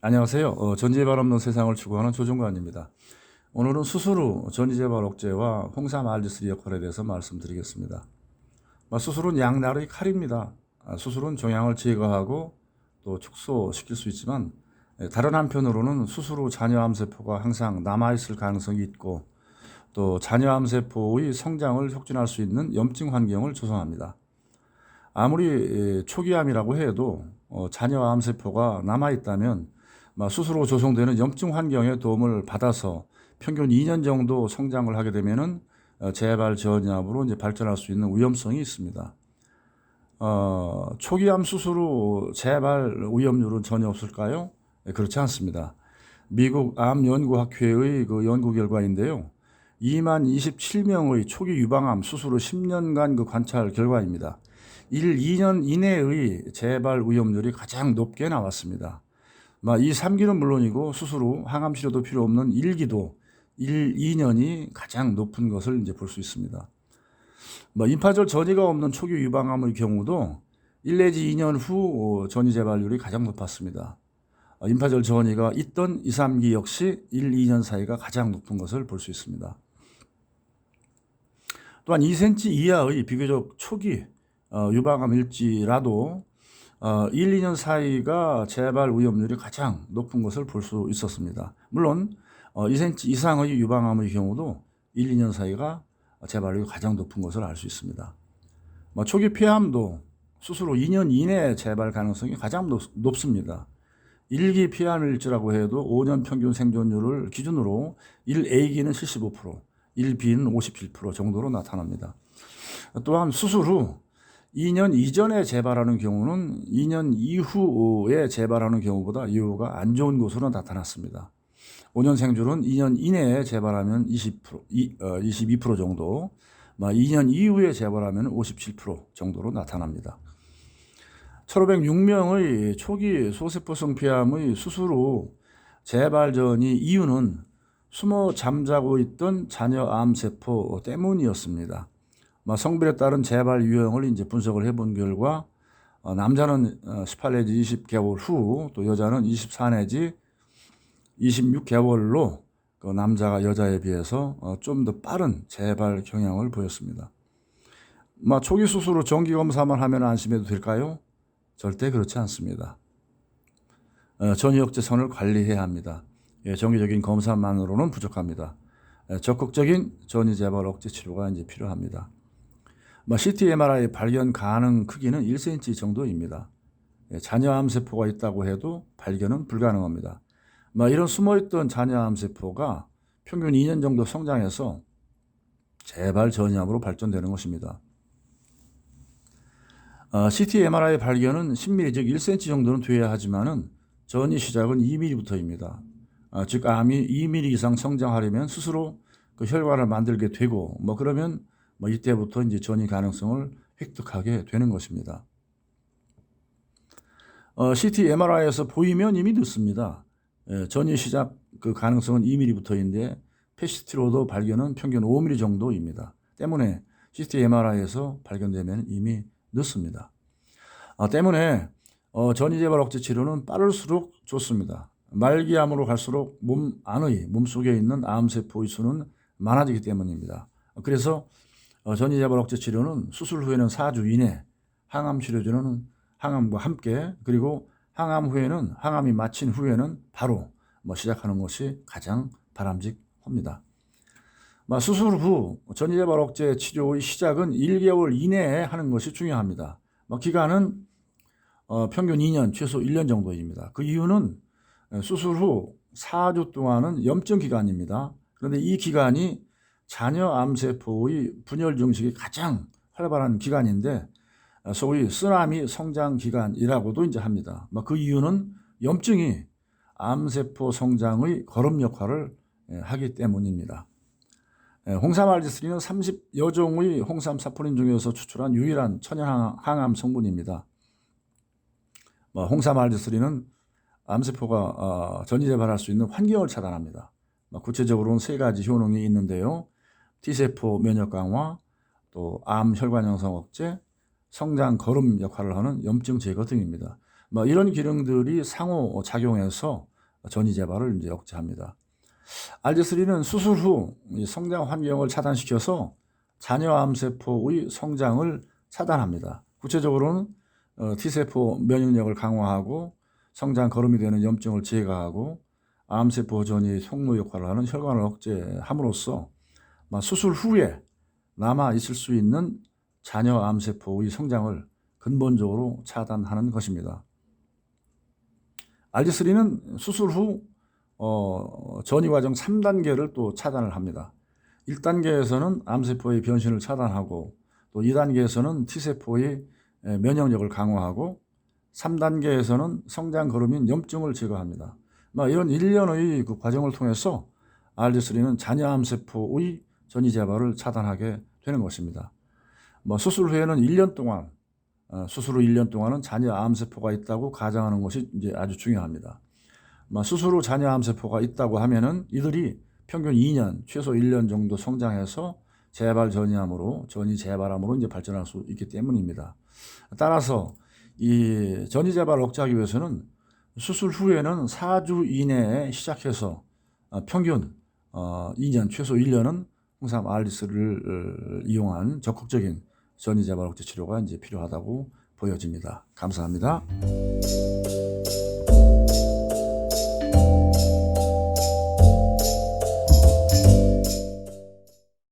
안녕하세요. 전지재발 없는 세상을 추구하는 조종관입니다. 오늘은 수술 후 전지재발 억제와 홍삼 RG3 역할에 대해서 말씀드리겠습니다. 수술은 양날의 칼입니다. 수술은 종양을 제거하고 또 축소시킬 수 있지만 다른 한편으로는 수술 후 잔여암세포가 항상 남아있을 가능성이 있고 또 잔여암세포의 성장을 촉진할 수 있는 염증 환경을 조성합니다. 아무리 초기암이라고 해도 잔여암세포가 남아있다면 수술 후 조성되는 염증 환경의 도움을 받아서 평균 2년 정도 성장을 하게 되면은 재발 전이암으로 이제 발전할 수 있는 위험성이 있습니다. 초기암 수술 후 재발 위험률은 전혀 없을까요? 그렇지 않습니다. 미국 암연구학회의 그 연구 결과인데요. 2만 27명의 초기 유방암 수술 후 10년간 그 관찰 결과입니다. 2년 이내의 재발 위험률이 가장 높게 나왔습니다. 이 3기는 물론이고 수술 후 항암 치료도 필요 없는 1기도 2년이 가장 높은 것을 이제 볼 수 있습니다. 임파절 전이가 없는 초기 유방암의 경우도 1 내지 2년 후 전이 재발률이 가장 높았습니다. 임파절 전이가 있던 2, 3기 역시 1, 2년 사이가 가장 높은 것을 볼 수 있습니다. 또한 2cm 이하의 비교적 초기 유방암일지라도 1, 2년 사이가 재발 위험률이 가장 높은 것을 볼 수 있었습니다. 물론 2cm 이상의 유방암의 경우도 1, 2년 사이가 재발률이 가장 높은 것을 알 수 있습니다. 초기 폐암도 수술 후 2년 이내 재발 가능성이 가장 높습니다. 1기 폐암일지라고 해도 5년 평균 생존율을 기준으로 1A기는 75%, 1B는 57% 정도로 나타납니다. 또한 수술 후 2년 이전에 재발하는 경우는 2년 이후에 재발하는 경우보다 이유가 안 좋은 것으로 나타났습니다. 5년 생존은 2년 이내에 재발하면 22% 정도, 2년 이후에 재발하면 57% 정도로 나타납니다. 1,506명의 초기 소세포성 폐암의 수술 후 재발 전이 이유는 숨어 잠자고 있던 잔여암세포 때문이었습니다. 성별에 따른 재발 유형을 이제 분석을 해본 결과 남자는 18 내지 20개월 후, 또 여자는 24 내지 26개월로 그 남자가 여자에 비해서 좀 더 빠른 재발 경향을 보였습니다. 초기 수술 후 정기 검사만 하면 안심해도 될까요? 절대 그렇지 않습니다. 전이역제선을 관리해야 합니다. 정기적인 검사만으로는 부족합니다. 적극적인 전이 재발 억제 치료가 이제 필요합니다. CT, MRI 발견 가능 크기는 1cm 정도입니다. 잔여암세포가 있다고 해도 발견은 불가능합니다. 이런 숨어있던 잔여암세포가 평균 2년 정도 성장해서 재발 전이암으로 발전되는 것입니다. CT, MRI 발견은 10mm 즉 1cm 정도는 돼야 하지만은 전이 시작은 2mm부터입니다. 즉 암이 2mm 이상 성장하려면 스스로 그 혈관을 만들게 되고 그러면 이때부터 이제 전이 가능성을 획득하게 되는 것입니다. CT, MRI에서 보이면 이미 늦습니다. 전이 시작 그 가능성은 2mm부터인데 PET-CT로도 발견은 평균 5mm 정도입니다. 때문에 CT, MRI에서 발견되면 이미 늦습니다. 때문에 전이 재발 억제 치료는 빠를수록 좋습니다. 말기암으로 갈수록 몸속에 있는 암세포의 수는 많아지기 때문입니다. 그래서 전이 재발 억제 치료는 수술 후에는 4주 이내, 항암 치료제는 항암과 함께, 그리고 항암 후에는 항암이 마친 후에는 바로 시작하는 것이 가장 바람직합니다. 수술 후 전이 재발 억제 치료의 시작은 1개월 이내에 하는 것이 중요합니다. 기간은 평균 2년, 최소 1년 정도입니다. 그 이유는 수술 후 4주 동안은 염증 기간입니다. 그런데 이 기간이 잔여암세포의 분열 증식이 가장 활발한 기간인데 소위 쓰나미 성장 기간이라고도 이제 합니다. 그 이유는 염증이 암세포 성장의 거름 역할을 하기 때문입니다. 홍삼 RG3는 30여 종의 홍삼 사포닌 중에서 추출한 유일한 천연 항암 성분입니다. 홍삼 RG3는 암세포가 전이 재발할 수 있는 환경을 차단합니다. 구체적으로는 3가지 효능이 있는데요. T세포 면역 강화, 또 암 혈관 형성 억제, 성장 거름 역할을 하는 염증 제거 등입니다. 이런 기능들이 상호 작용해서 전이 재발을 이제 억제합니다. RG3는 수술 후 성장 환경을 차단시켜서 자녀 암세포의 성장을 차단합니다. 구체적으로는 T세포 면역력을 강화하고 성장 거름이 되는 염증을 제거하고 암세포 전이의 송로 역할을 하는 혈관을 억제함으로써 수술 후에 남아 있을 수 있는 자녀 암세포의 성장을 근본적으로 차단하는 것입니다. RG3는 수술 후 전이 과정 3단계를 또 차단을 합니다. 1단계에서는 암세포의 변신을 차단하고 또 2단계에서는 T세포의 면역력을 강화하고 3단계에서는 성장 거름인 염증을 제거합니다. 이런 1년의 그 과정을 통해서 RG3는 자녀 암세포의 전이 재발을 차단하게 되는 것입니다. 수술 후에는 1년 동안 수술 후 1년 동안은 자녀 암세포가 있다고 가정하는 것이 이제 아주 중요합니다. 수술 후 자녀 암세포가 있다고 하면은 이들이 평균 2년, 최소 1년 정도 성장해서 재발 전이암으로 전이 재발암으로 이제 발전할 수 있기 때문입니다. 따라서 이 전이 재발을 억제하기 위해서는 수술 후에는 4주 이내에 시작해서 평균 2년, 최소 1년은 항상 RG3를 이용한 적극적인 전이 재발 억제 치료가 이제 필요하다고 보여집니다. 감사합니다.